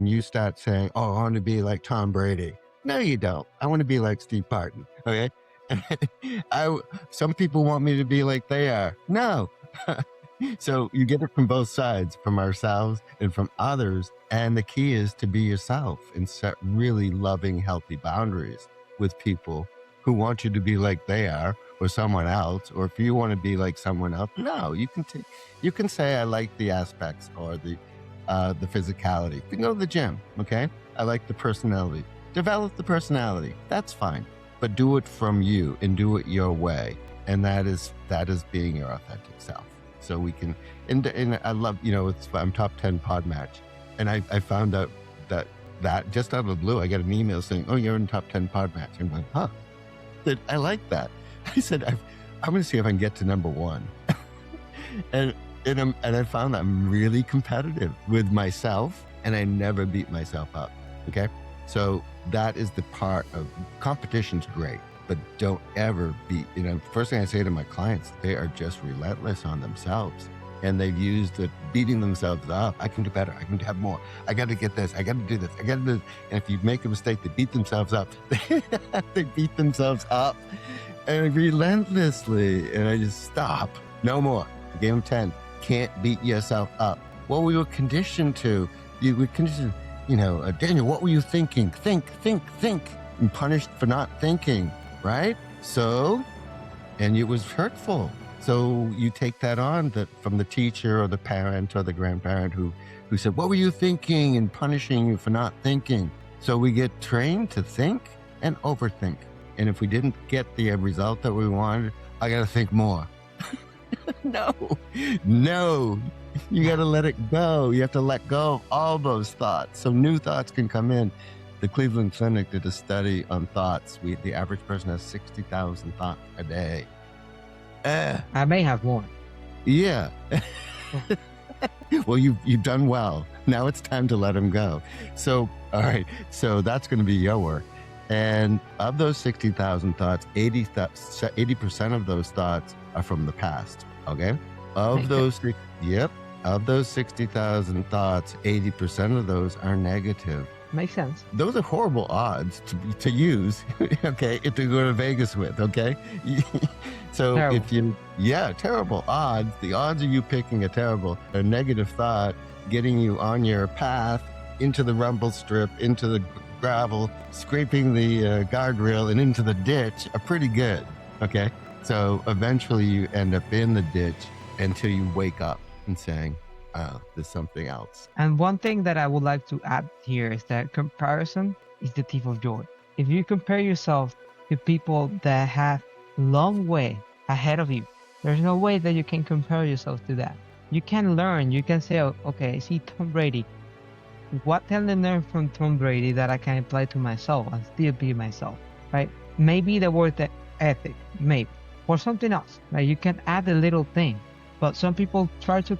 and you start saying, oh, I want to be like Tom Brady. No, you don't. I want to be like Steve Barton. Okay. Some people want me to be like they are. No. So you get it from both sides, from ourselves and from others. And the key is to be yourself and set really loving, healthy boundaries with people who want you to be like they are or someone else. Or if you want to be like someone else, no, you can say, I like the aspects or the physicality. You can go to the gym. Okay. I like the personality. Develop the personality. That's fine. But do it from you and do it your way. And that is being your authentic self. So we can, and I love, I'm top 10 pod match. And I found out that just out of the blue, I got an email saying, oh, you're in top 10 pod match. I'm like, huh, I like that. I said, I'm going to see if I can get to number one. and I found that I'm really competitive with myself and I never beat myself up. Okay. So that is the part of competition's great, but don't ever be, first thing I say to my clients, they are just relentless on themselves. And they've used it, beating themselves up. I can do better. I can have more. I got to get this. I got to do this. I got to do this. And if you make a mistake, they beat themselves up. They beat themselves up and relentlessly. And I just stop. No more. I gave them 10. Can't beat yourself up. Well, we were conditioned to. You were conditioned, Daniel, what were you thinking? Think. And punished for not thinking, right? So, and it was hurtful. So you take that on from the teacher or the parent or the grandparent who said, what were you thinking, and punishing you for not thinking. So we get trained to think and overthink. And if we didn't get the result that we wanted, I got to think more. No, you got to let it go. You have to let go of all those thoughts so new thoughts can come in. The Cleveland Clinic did a study on thoughts. The average person has 60,000 thoughts a day. I may have more. Yeah. Well, you've done well. Now it's time to let them go. So, all right. So that's going to be your work. And of those 60,000 thoughts, 80% of those thoughts are from the past. Okay. Of those 60,000 thoughts, 80% of those are negative. Makes sense. Those are horrible odds to use, okay, if to go to Vegas with, okay? So terrible. Terrible odds. The odds of you picking a negative thought, getting you on your path into the rumble strip, into the gravel, scraping the guardrail and into the ditch are pretty good, okay? So eventually you end up in the ditch until you wake up and saying, oh, there's something else. And one thing that I would like to add here is that comparison is the thief of joy. If you compare yourself to people that have long way ahead of you, there's no way that you can compare yourself to that. You can learn. You can say, oh, okay, I see Tom Brady. What can I learn from Tom Brady that I can apply to myself and still be myself, right? Maybe the word ethic, maybe, or something else, right? You can add a little thing, but some people try to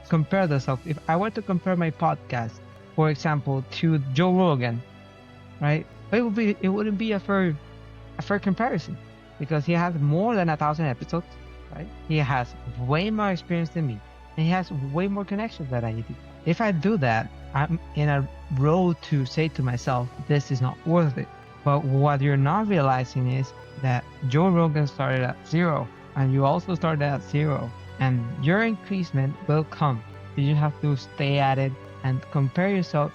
compare themselves. If I were to compare my podcast, for example, to Joe Rogan, right? It wouldn't be a fair comparison because he has more than 1,000 episodes, right? He has way more experience than me, and he has way more connections than I do. If I do that, I'm in a road to say to myself, this is not worth it. But what you're not realizing is that Joe Rogan started at 0, and you also started at 0. And your increasement will come. You have to stay at it and compare yourself.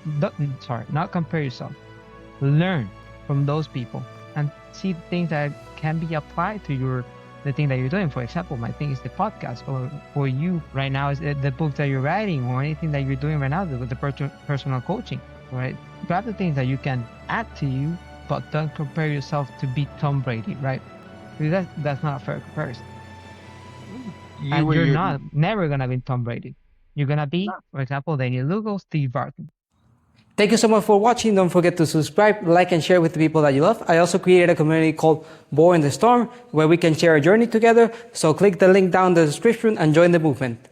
Not compare yourself. Learn from those people and see things that can be applied to the thing that you're doing. For example, my thing is the podcast, or for you right now is the book that you're writing, or anything that you're doing right now with the personal coaching, right? Grab the things that you can add to you, but don't compare yourself to be Tom Brady, right? Because that's not a fair comparison. You're never going to be Tom Brady. You're going to be, for example, Daniel Lugo, Steve Barton. Thank you so much for watching. Don't forget to subscribe, like, and share with the people that you love. I also created a community called Boy in the Storm where we can share a journey together. So click the link down in the description and join the movement.